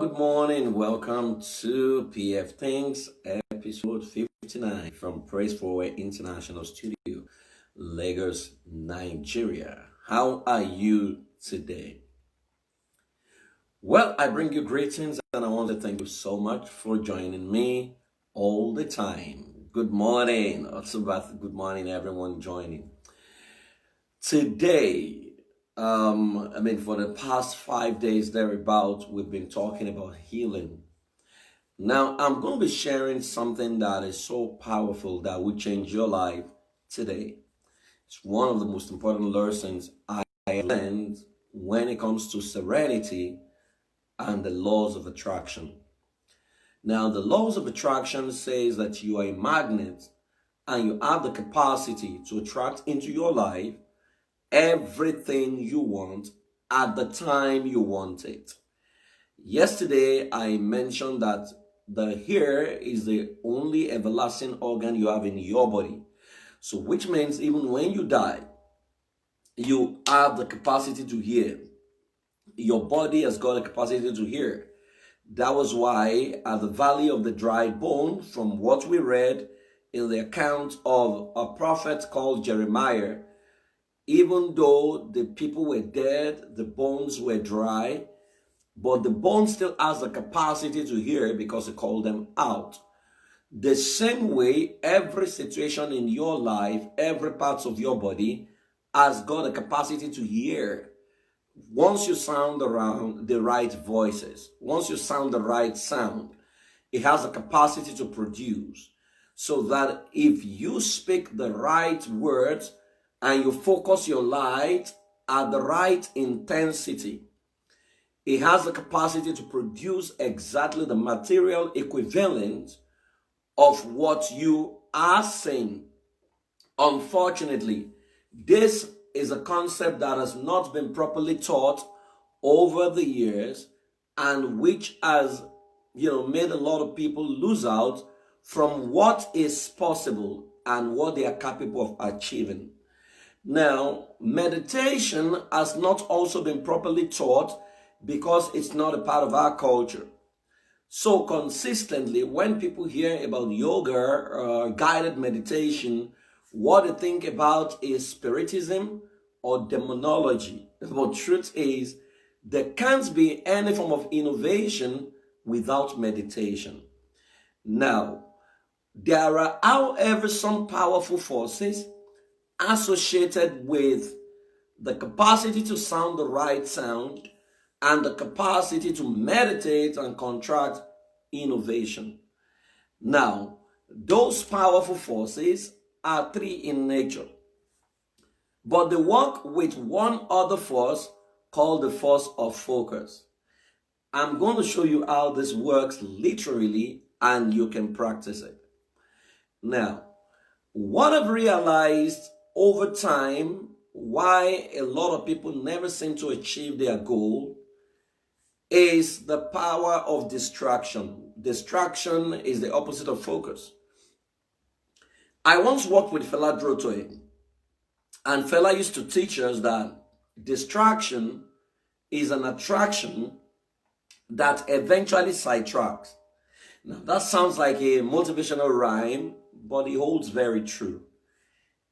good morning. Welcome to Pfthinks episode 59 from Praise Forward International Studio, Lagos, Nigeria. How are you today? Well, I bring you greetings and I want to thank you so much for joining me all the time. Good morning. Also, good morning, everyone joining. Today, for the past 5 days thereabout, we've been talking about healing. Now, I'm going to be sharing something that is so powerful that will change your life today. It's one of the most important lessons I learned when it comes to serenity and the laws of attraction. Now, the laws of attraction says that you are a magnet and you have the capacity to attract into your life everything you want at the time you want it. Yesterday, I mentioned that the hair is the only everlasting organ you have in your body. So, which means even when you die, you have the capacity to hear. Your body has got the capacity to hear. That was why at the valley of the dry bone, from what we read in the account of a prophet called Jeremiah, even though the people were dead, the bones were dry, but the bone still has the capacity to hear because he called them out. The same way, every situation in your life, every part of your body has got a capacity to hear. Once you sound around the right voices, once you sound the right sound, it has a capacity to produce. So that if you speak the right words, and you focus your light at the right intensity, it has the capacity to produce exactly the material equivalent of what you are saying. Unfortunately, this is a concept that has not been properly taught over the years and which has, made a lot of people lose out from what is possible and what they are capable of achieving. Now, meditation has not also been properly taught because it's not a part of our culture. So consistently, when people hear about yoga or guided meditation, what they think about is spiritism or demonology. But truth is, there can't be any form of innovation without meditation. Now, there are, however, some powerful forces associated with the capacity to sound the right sound and the capacity to meditate and contract innovation. Now, those powerful forces are three in nature, but they work with one other force called the force of focus. I'm going to show you how this works literally and you can practice it. Now, what I've realized over time, why a lot of people never seem to achieve their goal, is the power of distraction. Distraction is the opposite of focus. I once worked with Fela Drotoe, and Fela used to teach us that distraction is an attraction that eventually sidetracks. Now, that sounds like a motivational rhyme, but it holds very true.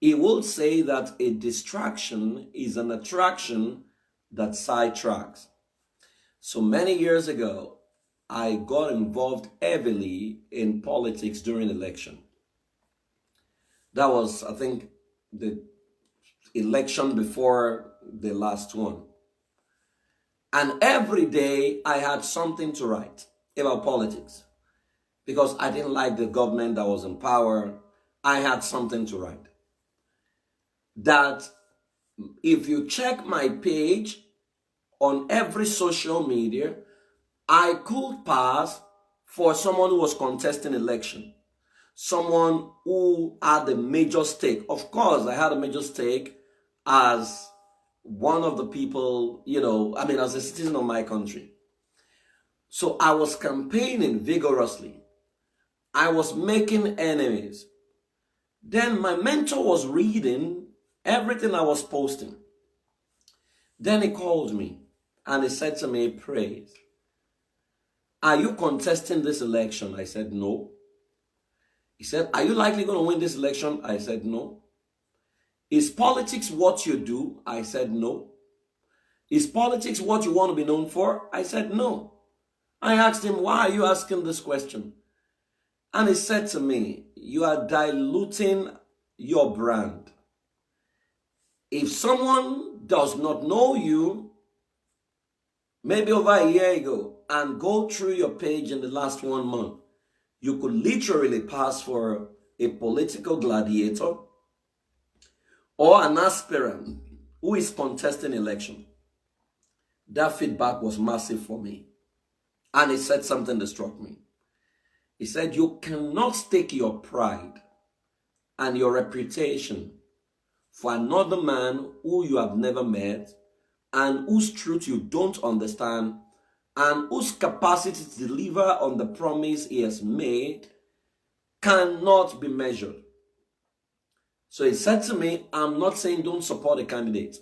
He will say that a distraction is an attraction that sidetracks. So many years ago, I got involved heavily in politics during election. That was, I think, the election before the last one. And every day I had something to write about politics because I didn't like the government that was in power. I had something to write. That if you check my page on every social media, I could pass for someone who was contesting election, someone who had a major stake. Of course, I had a major stake as one of the people, as a citizen of my country. So I was campaigning vigorously. I was making enemies. Then my mentor was reading everything I was posting. Then he called me and he said to me, Praise, are you contesting this election? I said, no. He said, are you likely going to win this election? I said, no. Is politics what you do? I said, no. Is politics what you want to be known for? I said, no. I asked him, why are you asking this question? And he said to me, you are diluting your brand. If someone does not know you, maybe over a year ago, and go through your page in the last 1 month, you could literally pass for a political gladiator or an aspirant who is contesting election. That feedback was massive for me. And he said something that struck me. He said, you cannot stake your pride and your reputation for another man who you have never met and whose truth you don't understand and whose capacity to deliver on the promise he has made cannot be measured. So he said to me, I'm not saying don't support a candidate,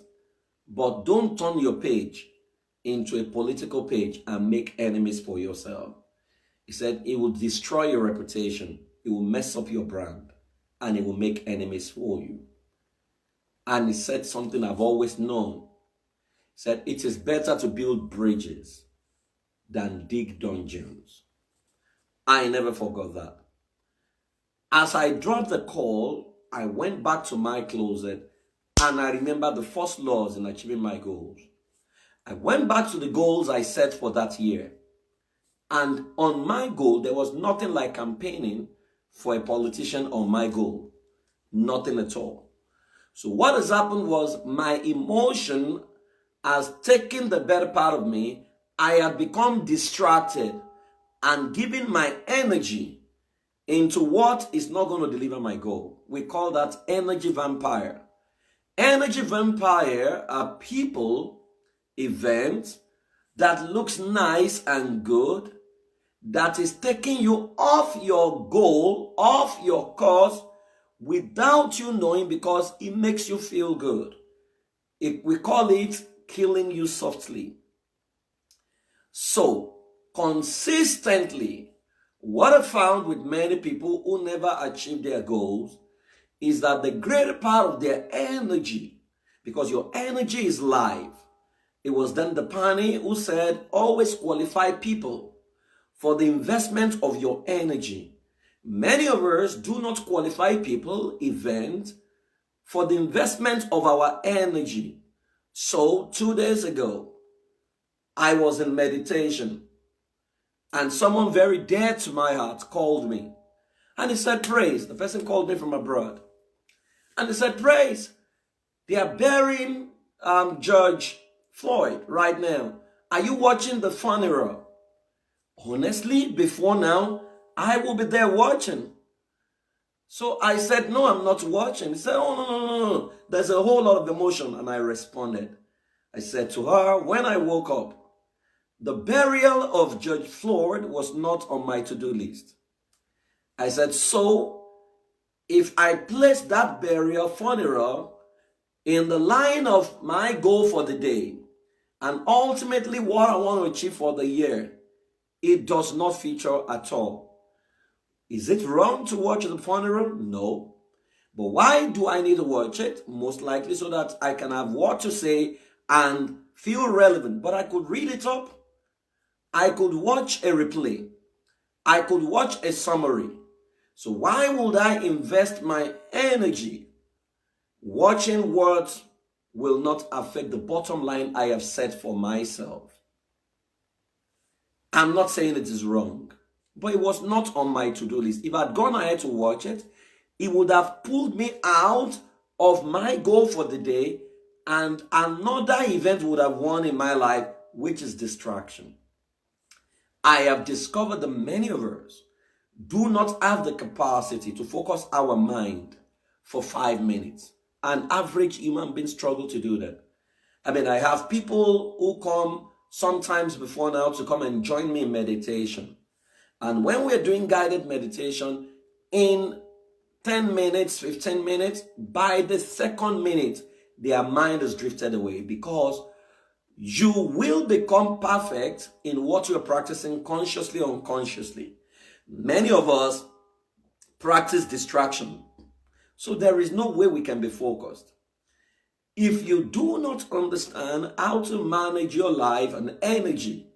but don't turn your page into a political page and make enemies for yourself. He said it will destroy your reputation, it will mess up your brand, and it will make enemies for you. And he said something I've always known. He said, it is better to build bridges than dig dungeons. I never forgot that. As I dropped the call, I went back to my closet and I remembered the first laws in achieving my goals. I went back to the goals I set for that year. And on my goal, there was nothing like campaigning for a politician on my goal. Nothing at all. So what has happened was my emotion has taken the better part of me. I have become distracted and giving my energy into what is not going to deliver my goal. We call that energy vampire. Energy vampire are people, events that looks nice and good, that is taking you off your goal, off your course, without you knowing because it makes you feel good. We call it killing you softly. So, consistently, what I found with many people who never achieve their goals is that the greater part of their energy, because your energy is life. It was Dan Depani who said, always qualify people for the investment of your energy. Many of us do not qualify people, events, for the investment of our energy. So 2 days ago, I was in meditation and someone very dear to my heart called me and he said, Praise. The person called me from abroad and he said, Praise, they are burying George Floyd right now. Are you watching the funeral? Honestly, before now, I will be there watching. So I said, no, I'm not watching. He said, oh, no. There's a whole lot of emotion. And I responded. I said to her, when I woke up, the burial of George Floyd was not on my to-do list. I said, so if I place that burial funeral in the line of my goal for the day, and ultimately what I want to achieve for the year, it does not feature at all. Is it wrong to watch the funeral? No. But why do I need to watch it? Most likely so that I can have what to say and feel relevant. But I could read it up. I could watch a replay. I could watch a summary. So why would I invest my energy watching what will not affect the bottom line I have set for myself? I'm not saying it is wrong, but it was not on my to-do list. If I'd gone ahead to watch it, it would have pulled me out of my goal for the day, and another event would have won in my life, which is distraction. I have discovered that many of us do not have the capacity to focus our mind for 5 minutes. An average human being struggles to do that. I mean, I have people who come sometimes before now to come and join me in meditation. And when we're doing guided meditation, in 10 minutes, 15 minutes, by the second minute, their mind has drifted away because You will become perfect in what you're practicing consciously or unconsciously. Many of us practice distraction, so there is no way we can be focused. If you do not understand how to manage your life and energy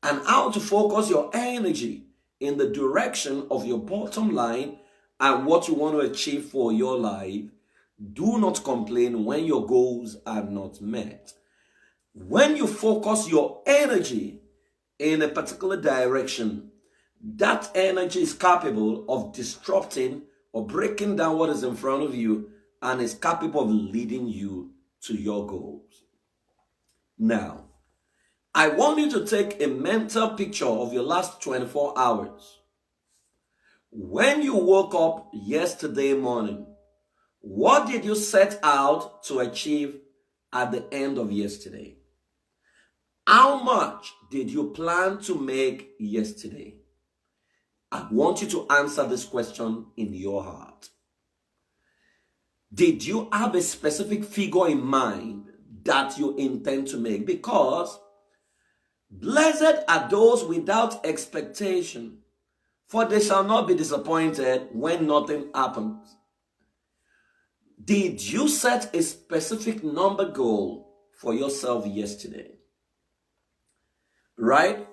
and how to focus your energy in the direction of your bottom line and what you want to achieve for your life, do not complain when your goals are not met. When you focus your energy in a particular direction, that energy is capable of disrupting or breaking down what is in front of you and is capable of leading you to your goals. Now, I want you to take a mental picture of your last 24 hours. When you woke up yesterday morning, what did you set out to achieve at the end of yesterday? How much did you plan to make yesterday? I want you to answer this question in your heart. Did you have a specific figure in mind that you intend to make? Because blessed are those without expectation, for they shall not be disappointed when nothing happens. Did you set a specific number goal for yourself yesterday? Right?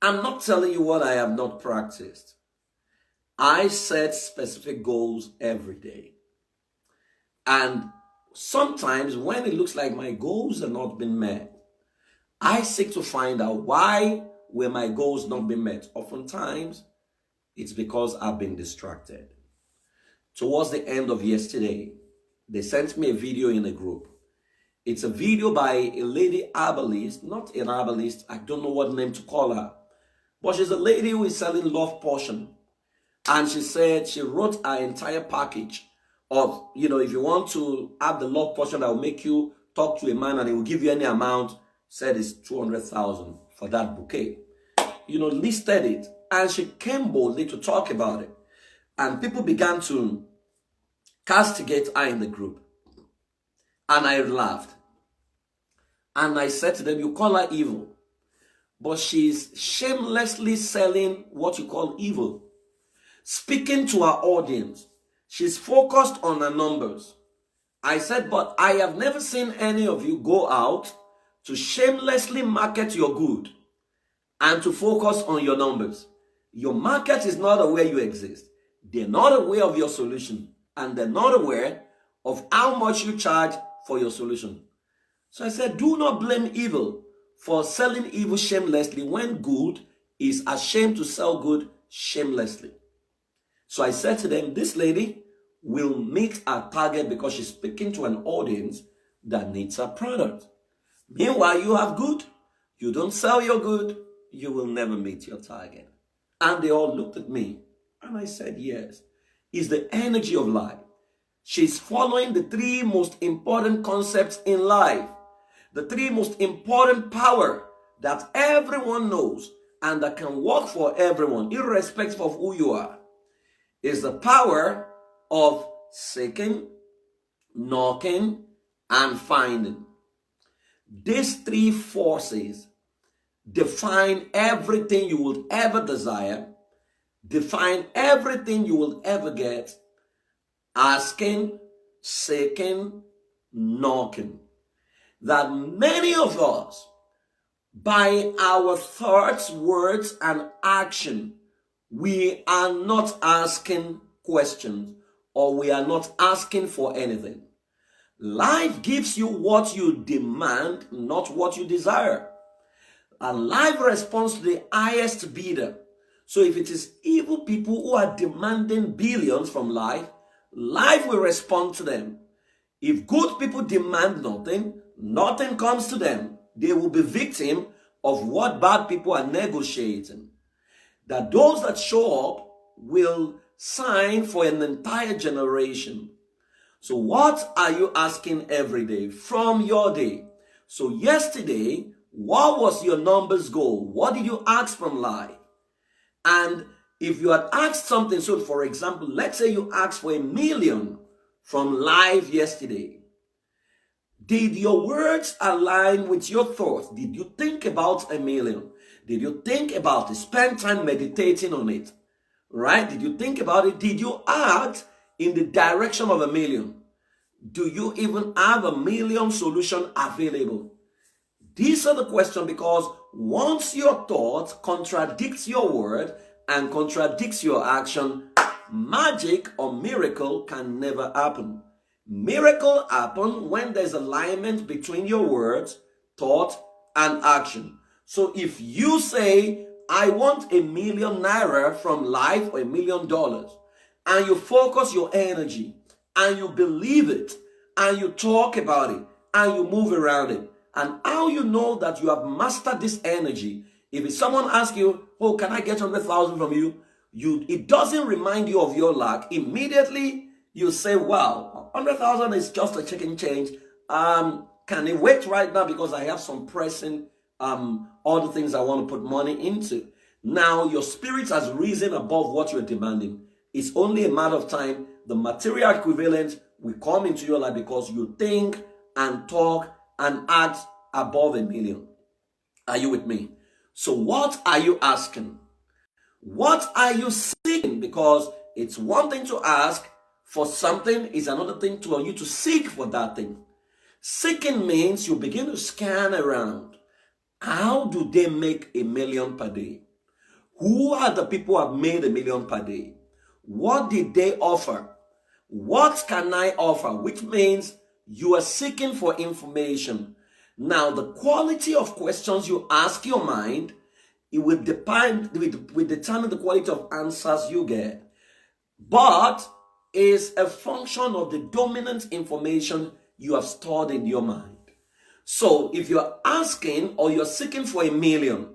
I'm not telling you what I have not practiced. I set specific goals every day. And sometimes when it looks like my goals have not been met, I seek to find out why were my goals not being met. Oftentimes, it's because I've been distracted. Towards the end of yesterday, they sent me a video in a group. It's a video by a lady herbalist, not an herbalist, I don't know what name to call her, but she's a lady who is selling love potion. And she said she wrote her entire package of, if you want to have the love potion that will make you talk to a man and he will give you any amount, said it's 200,000 for that bouquet. Listed it. And she came boldly to talk about it. And people began to castigate her in the group. And I laughed. And I said to them, you call her evil, but she's shamelessly selling what you call evil. Speaking to her audience, she's focused on her numbers. I said, but I have never seen any of you go out to shamelessly market your good and to focus on your numbers. Your market is not aware you exist. They're not aware of your solution, and they're not aware of how much you charge for your solution. So I said, do not blame evil for selling evil shamelessly when good is ashamed to sell good shamelessly. So I said to them, this lady will meet her target because she's speaking to an audience that needs her product. Meanwhile, you have good. You don't sell your good, you will never meet your target. And they all looked at me and I said, yes, it's the energy of life. She's following the three most important concepts in life. The three most important power that everyone knows and that can work for everyone, irrespective of who you are, is the power of seeking, knocking, and finding. These three forces define everything you will ever desire, define everything you will ever get: asking, seeking, knocking. That many of us, by our thoughts, words, and action, we are not asking questions or we are not asking for anything. Life gives you what you demand, not what you desire. And life responds to the highest bidder. So if it is evil people who are demanding billions from life, life will respond to them. If good people demand nothing, nothing comes to them. They will be victim of what bad people are negotiating. That those that show up will sign for an entire generation. So what are you asking every day from your day? So yesterday, what was your numbers goal? What did you ask from life? And if you had asked something, so for example, let's say you asked for 1 million from life yesterday. Did your words align with your thoughts? Did you think about a million? Did you think about it? Spend time meditating on it, right? Did you think about it? Did you act in the direction of a million? Do you even have a million solution available? These are the questions, because once your thought contradicts your word and contradicts your action, magic or miracle can never happen. Miracle happen when there's alignment between your words, thought, and action. So if you say, I want ₦1,000,000 from life, or $1,000,000, and you focus your energy, and you believe it, and you talk about it, and you move around it, and how you know that you have mastered this energy? If someone asks you, oh, can I get 100,000 from you? It doesn't remind you of your lack. Immediately you say, wow, 100,000 is just a chicken change. Can it wait right now, because I have some pressing other things I want to put money into? Now your spirit has risen above what you're demanding. It's only a matter of time. The material equivalent will come into your life, because you think and talk and act above a million. Are you with me? So what are you asking? What are you seeking? Because it's one thing to ask for something, it's another thing for you to seek for that thing. Seeking means you begin to scan around. How do they make $1 million per day? Who are the people who have made $1 million per day? What did they offer? What can I offer? Which means you are seeking for information. Now, the quality of questions you ask your mind, it will determine the quality of answers you get. But is a function of the dominant information you have stored in your mind. So if you're asking, or you're seeking for $1 million,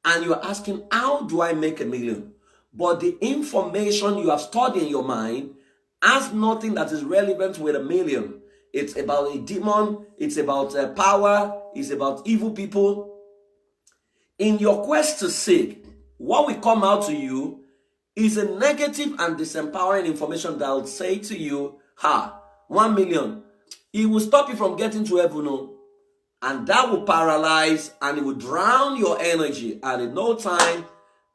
and you're asking, how do I make $1 million? But the information you have stored in your mind has nothing that is relevant with $1 million. It's about a demon, it's about power, it's about evil people. In your quest to seek, what will come out to you is a negative and disempowering information that will say to you, 1 million, it will stop you from getting to heaven. And that will paralyze, and it will drown your energy. And in no time,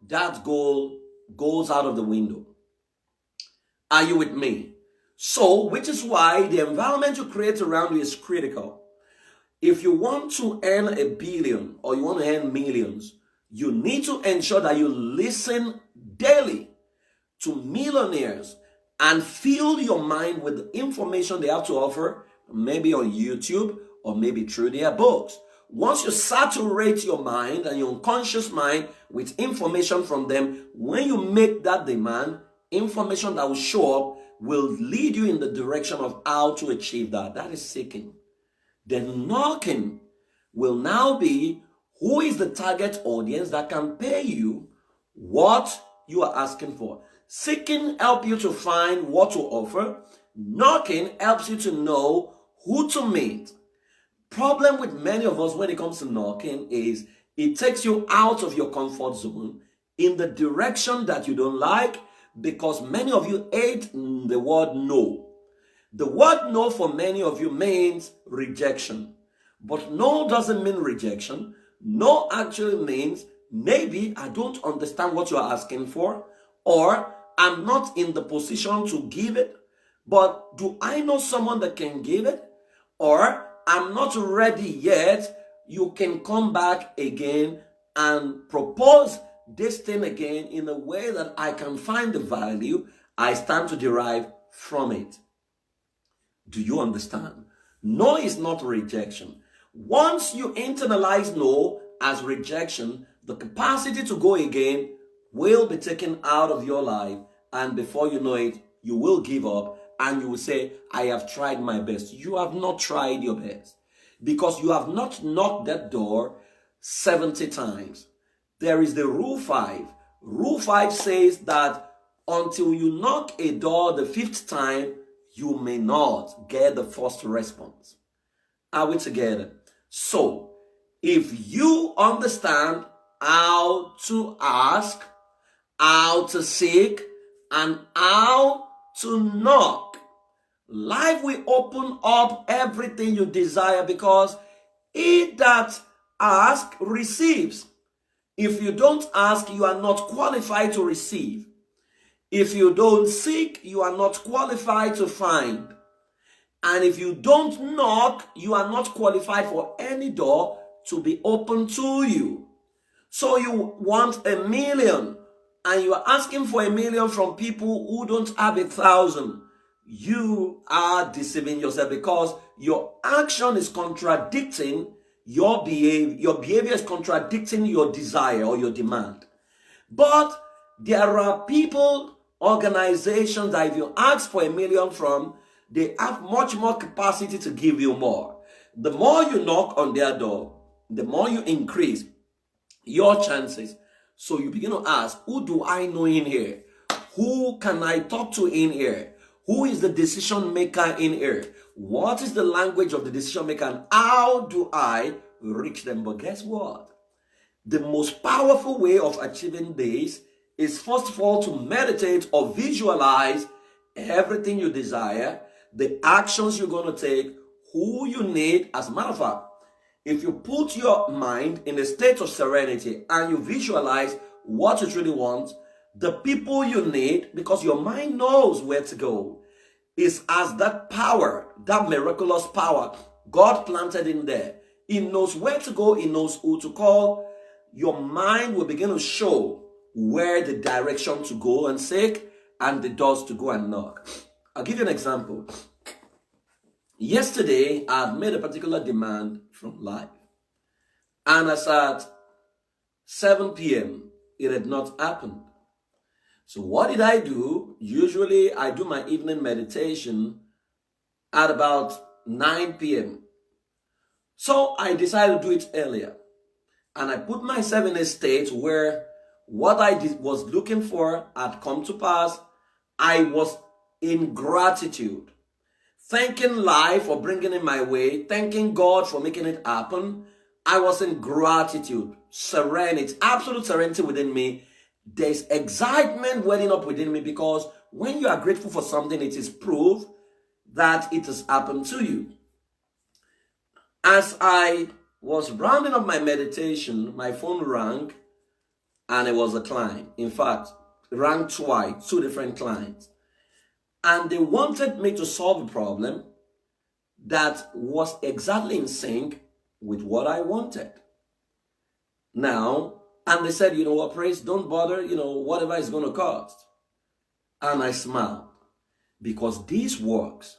that goal goes out of the window. Are you with me? So, which is why the environment you create around you is critical. If you want to earn $1 billion, or you want to earn millions, you need to ensure that you listen daily to millionaires and fill your mind with the information they have to offer, maybe on YouTube or maybe through their books. Once you saturate your mind and your unconscious mind with information from them, when you make that demand, information that will show up will lead you in the direction of how to achieve that. That is seeking. Then knocking will now be, who is the target audience that can pay you what you are asking for? Seeking helps you to find what to offer. Knocking helps you to know who to meet. Problem with many of us when it comes to knocking is it takes you out of your comfort zone in the direction that you don't like, because many of you hate the word no. The word no for many of you means rejection. But no doesn't mean rejection. No actually means maybe I don't understand what you're asking for, or I'm not in the position to give it, but do I know someone that can give it? Or I'm not ready yet. You can come back again and propose this thing again in a way that I can find the value I stand to derive from it. Do you understand? No is not rejection. Once you internalize no as rejection, the capacity to go again will be taken out of your life, and before you know it, you will give up and you will say, I have tried my best. You have not tried your best, because you have not knocked that door 70 times. There is the rule 5. Rule 5 says that until you knock a door the 5th time, you may not get the first response. Are we together? So, if you understand how to ask, how to seek, and how to knock, life will open up everything you desire, because he that asks receives. If you don't ask, you are not qualified to receive. If you don't seek, you are not qualified to find. And if you don't knock, you are not qualified for any door to be open to you. So you want 1,000,000 and you are asking for 1,000,000 from people who don't have 1,000. You are deceiving yourself, because your action is contradicting your behavior. Your behavior is contradicting your desire or your demand. But there are people, organizations that if you ask for 1,000,000 from, they have much more capacity to give you more. The more you knock on their door, the more you increase your chances. So you begin to ask, who do I know in here? Who can I talk to in here? Who is the decision maker in here? What is the language of the decision maker, and how do I reach them? But guess what? The most powerful way of achieving this is, first of all, to meditate or visualize everything you desire, the actions you're going to take, who you need. As a matter of fact, if you put your mind in a state of serenity and you visualize what you really want, the people you need, because your mind knows where to go, is as that power, that miraculous power God planted in there. He knows where to go, he knows who to call. Your mind will begin to show where the direction to go and seek, and the doors to go and knock. I'll give you an example. Yesterday, I had made a particular demand from life. And as at 7 p.m., it had not happened. So what did I do? Usually, I do my evening meditation at about 9 p.m. So I decided to do it earlier. And I put myself in a state where what I was looking for had come to pass. I was in gratitude, thanking life for bringing it my way, thanking God for making it happen. I was in gratitude, serenity, absolute serenity within me. There's excitement welling up within me, because when you are grateful for something, it is proof that it has happened to you. As I was rounding up my meditation, my phone rang, and it was a client. In fact, it rang twice, 2 different clients. And they wanted me to solve a problem that was exactly in sync with what I wanted. Now, and they said, you know what, Praise, don't bother, whatever it's going to cost. And I smiled, because this works.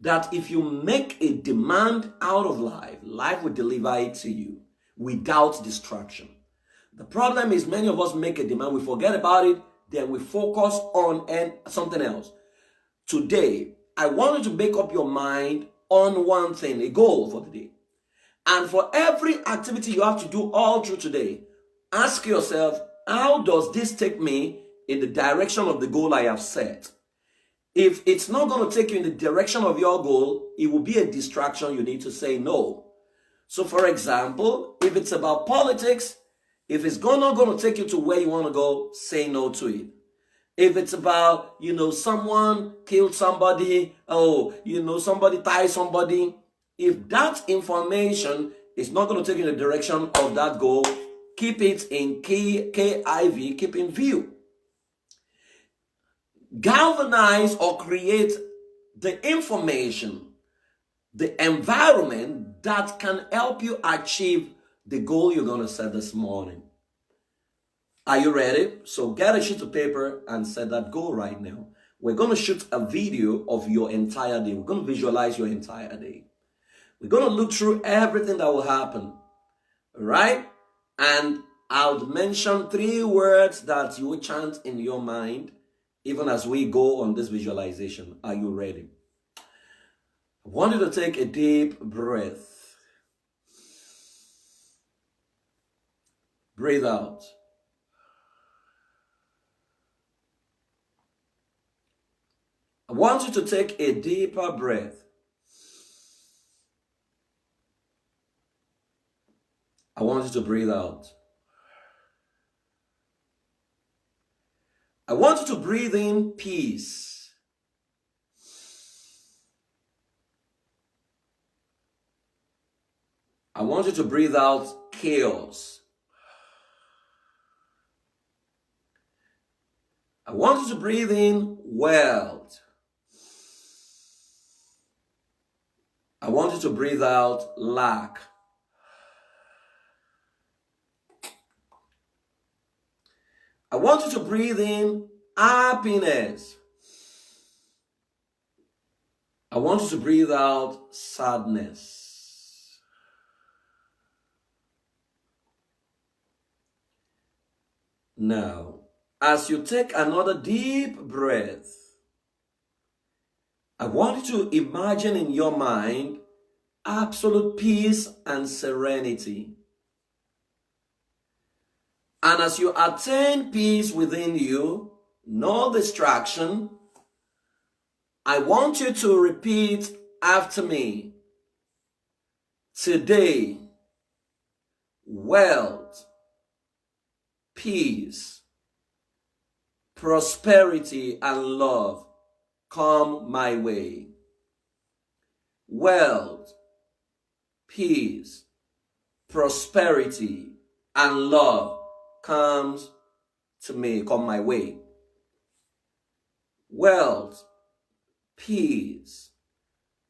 That if you make a demand out of life, life will deliver it to you without distraction. The problem is, many of us make a demand, we forget about it, then we focus on something else. Today, I want you to make up your mind on one thing, a goal for the day. And for every activity you have to do all through today, ask yourself, how does this take me in the direction of the goal I have set? If it's not going to take you in the direction of your goal, it will be a distraction. You need to say no. So for example, if it's about politics, if it's not going to take you to where you want to go, say no to it. If it's about, someone killed somebody, somebody tied somebody, if that information is not going to take you in the direction of that goal, keep it in KIV, keep in view. Galvanize or create the information, the environment that can help you achieve the goal you're going to set this morning. Are you ready? So get a sheet of paper and set that goal right now. We're going to shoot a video of your entire day. We're going to visualize your entire day. We're going to look through everything that will happen. All right? And I'll mention 3 words that you will chant in your mind even as we go on this visualization. Are you ready? I want you to take a deep breath. Breathe out. I want you to take a deeper breath. I want you to breathe out. I want you to breathe in peace. I want you to breathe out chaos. I want you to breathe in wealth. I want you to breathe out lack. I want you to breathe in happiness. I want you to breathe out sadness. Now, as you take another deep breath, I want you to imagine in your mind absolute peace and serenity. And as you attain peace within you, no distraction, I want you to repeat after me. Today, wealth, peace, prosperity, and love come my way. Wealth, peace, prosperity, and love comes to me, come my way. Wealth, peace,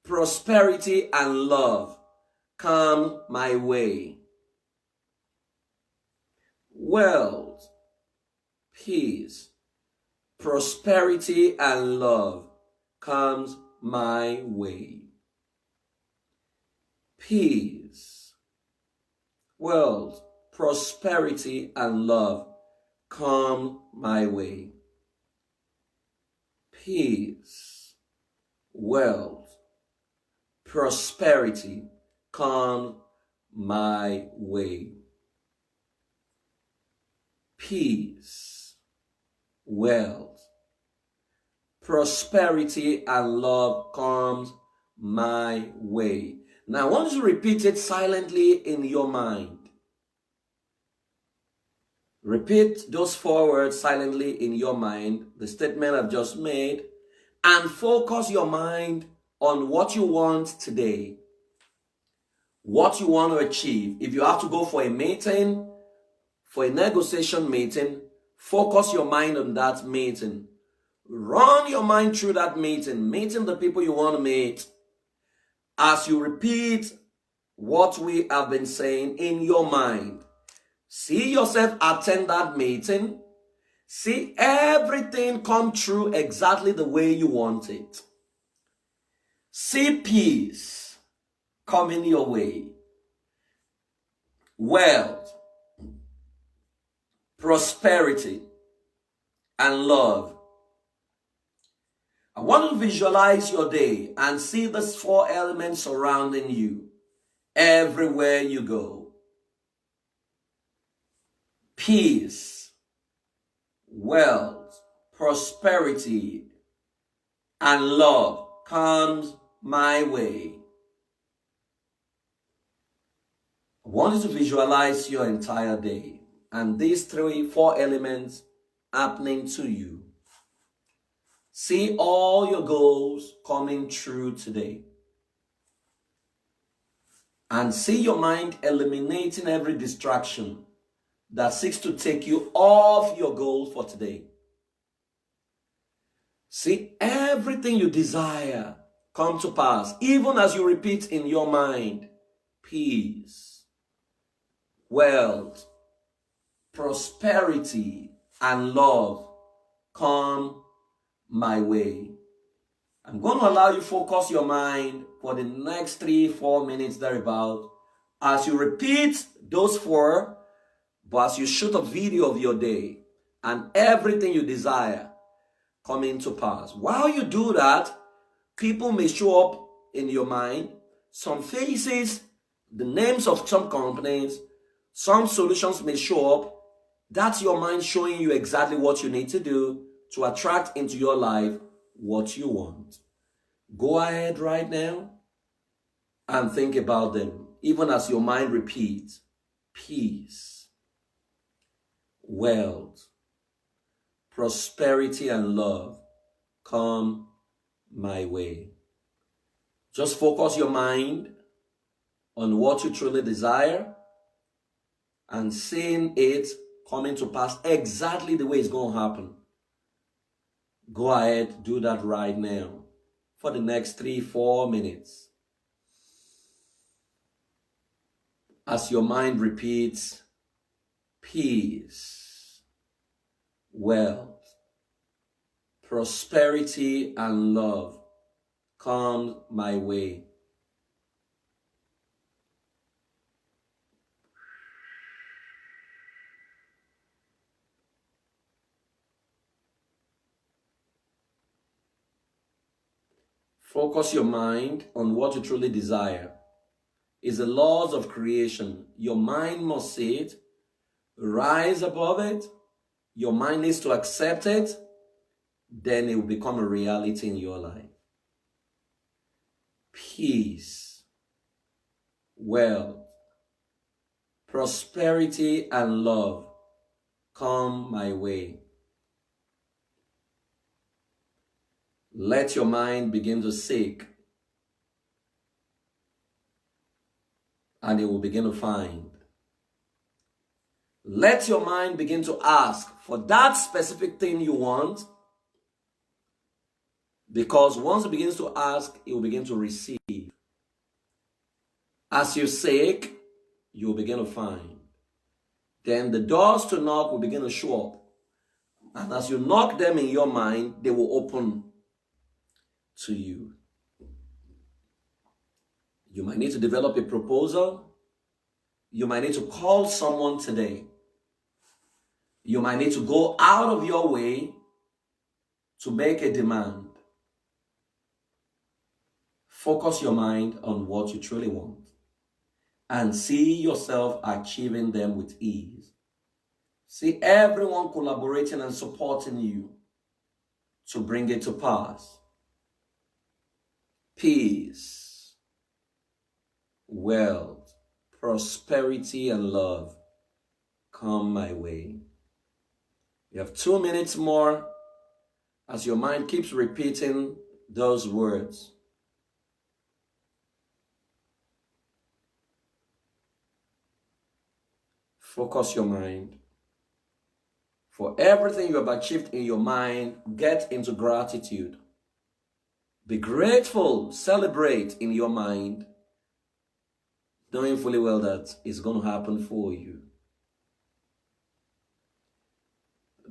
prosperity, and love come my way. Wealth, peace, prosperity, and love comes my way. Peace, wealth, prosperity, and love come my way. Peace, wealth, prosperity come my way. Peace, wealth, prosperity, and love comes my way. Now I want you to repeat it silently in your mind. Repeat those 4 words silently in your mind, the statement I've just made, and focus your mind on what you want today, what you want to achieve. If you have to go for a meeting, for a negotiation meeting, focus your mind on that meeting. Run your mind through that meeting the people you want to meet. As you repeat what we have been saying in your mind, see yourself attend that meeting. See everything come true exactly the way you want it. See peace coming your way. Wealth, prosperity, and love. I want to visualize your day and see these 4 elements surrounding you everywhere you go. Peace, wealth, prosperity, and love comes my way. I want you to visualize your entire day and these 4 elements happening to you. See all your goals coming true today. And see your mind eliminating every distraction that seeks to take you off your goals for today. See everything you desire come to pass, even as you repeat in your mind, peace, wealth, prosperity, and love come my way. I'm going to allow you focus your mind for the next 3-4 minutes thereabout as you repeat those 4, but as you shoot a video of your day and everything you desire coming to pass. While you do that, people may show up in your mind, some faces, the names of some companies, some solutions may show up. That's your mind showing you exactly what you need to do to attract into your life what you want. Go ahead right now and think about them, even as your mind repeats, peace, wealth, prosperity, and love come my way. Just focus your mind on what you truly desire and seeing it coming to pass exactly the way it's going to happen. Go ahead, do that right now for the next 3-4 minutes. As your mind repeats, peace, wealth, prosperity, and love come my way. Focus your mind on what you truly desire. It's the laws of creation. Your mind must see it, rise above it. Your mind needs to accept it. Then it will become a reality in your life. Peace, wealth, prosperity, and love come my way. Let your mind begin to seek, and it will begin to find. Let your mind begin to ask for that specific thing you want, because once it begins to ask, it will begin to receive. As you seek, you will begin to find. Then the doors to knock will begin to show up. And as you knock them in your mind, they will open to you. You might need to develop a proposal. You might need to call someone today. You might need to go out of your way to make a demand. Focus your mind on what you truly want and see yourself achieving them with ease. See everyone collaborating and supporting you to bring it to pass. Peace, wealth, prosperity, and love come my way. You have 2 minutes more as your mind keeps repeating those words. Focus your mind. For everything you have achieved in your mind, get into gratitude. Be grateful, celebrate in your mind, knowing fully well that it's going to happen for you.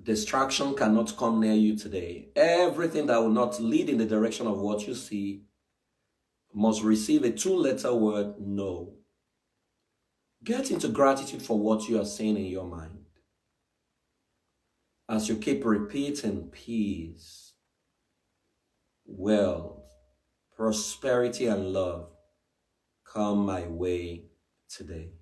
Distraction cannot come near you today. Everything that will not lead in the direction of what you see must receive a 2-letter word, no. Get into gratitude for what you are saying in your mind. As you keep repeating peace, wealth, prosperity, and love come my way today.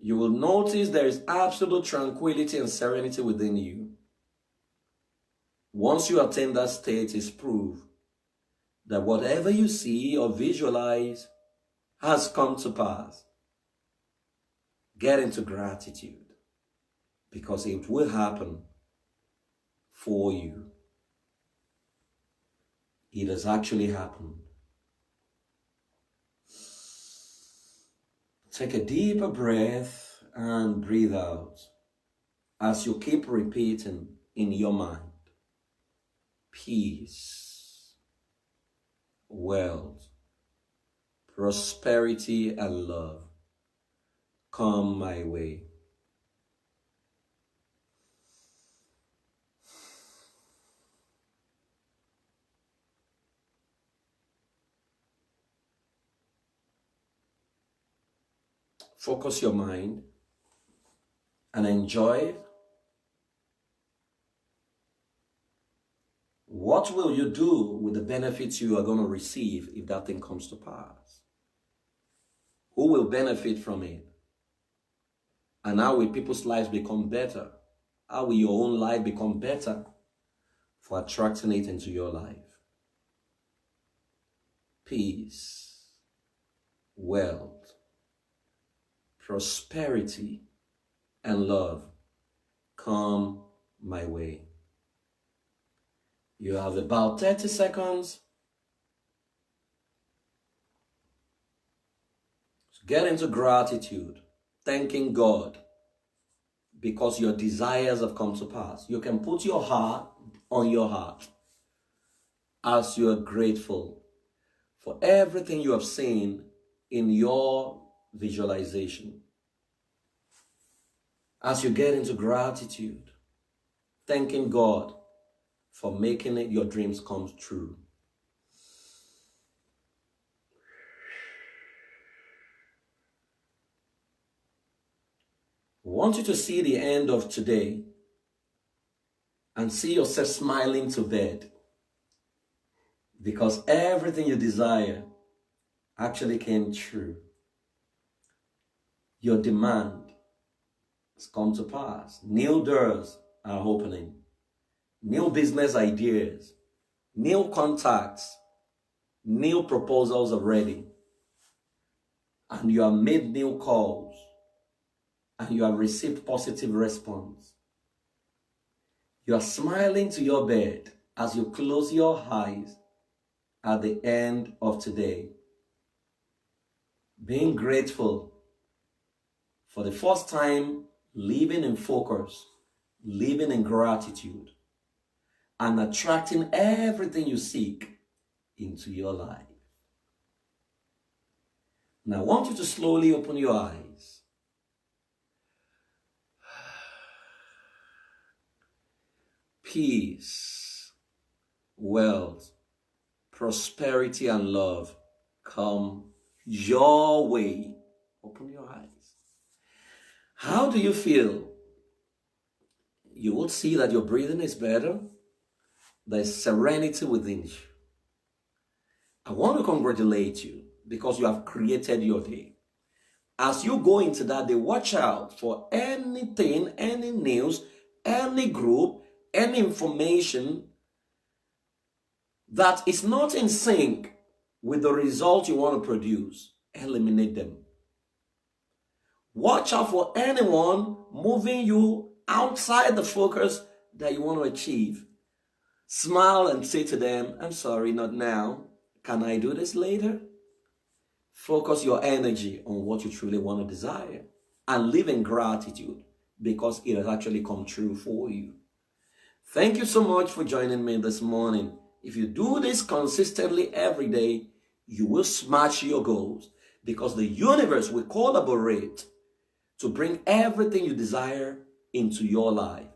You will notice there is absolute tranquility and serenity within you. Once you attain that state, is proof that whatever you see or visualize has come to pass. Get into gratitude because it will happen for you. It has actually happened. Take a deeper breath and breathe out as you keep repeating in your mind. Peace, wealth, prosperity, and love come my way. Focus your mind and enjoy it. What will you do with the benefits you are going to receive if that thing comes to pass? Who will benefit from it? And how will people's lives become better? How will your own life become better for attracting it into your life? peace, wealth, prosperity, and love come my way. You have about 30 seconds. Get into gratitude, thanking God because your desires have come to pass. You can put your heart on your heart as you are grateful for everything you have seen in your visualization. As you get into gratitude, thanking God for making it your dreams come true. I want you to see the end of today and see yourself smiling to bed because everything you desire actually came true. Your demand has come to pass. New doors are opening. New business ideas, new contacts, new proposals are ready. And you have made new calls and you have received positive response. You are smiling to your bed as you close your eyes at the end of today. Being grateful for the first time, living in focus, living in gratitude, and attracting everything you seek into your life. Now I want you to slowly open your eyes. Peace, wealth, prosperity, and love come your way. Open your eyes. How do you feel? You would see that your breathing is better. There's serenity within you. I want to congratulate you because you have created your day. As you go into that day, watch out for anything, any news, any group, any information that is not in sync with the result you want to produce. Eliminate them. Watch out for anyone moving you outside the focus that you want to achieve. Smile and say to them, I'm sorry, not now. Can I do this later? Focus your energy on what you truly want to desire and live in gratitude because it has actually come true for you. Thank you so much for joining me this morning. If you do this consistently every day, you will smash your goals because the universe will collaborate to bring everything you desire into your life.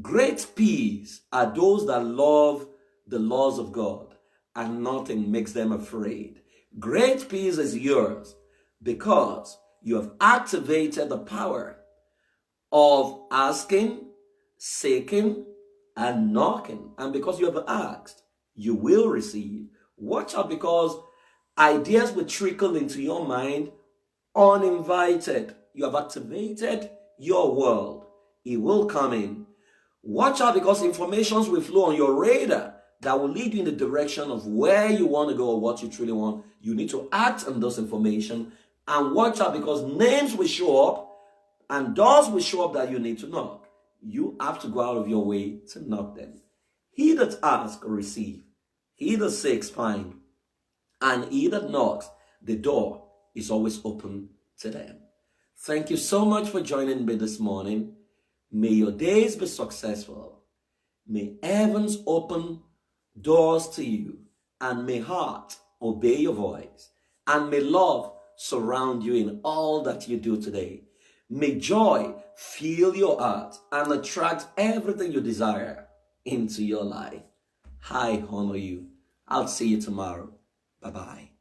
Great peace are those that love the laws of God and nothing makes them afraid. Great peace is yours because you have activated the power of asking, seeking, and knocking. And because you have asked, you will receive. Watch out because ideas will trickle into your mind uninvited. You have activated your world. It will come in. Watch out because informations will flow on your radar that will lead you in the direction of where you want to go or what you truly want. You need to act on those information and watch out because names will show up and doors will show up that you need to knock. You have to go out of your way to knock them. He that asks, receive. He that seeks, find. And he that knocks, the door is always open to them. Thank you so much for joining me this morning. May your days be successful. May heavens open doors to you, and may heart obey your voice, and may love surround you in all that you do today. May joy fill your heart and attract everything you desire into your life. I honor you. I'll see you tomorrow. Bye-bye.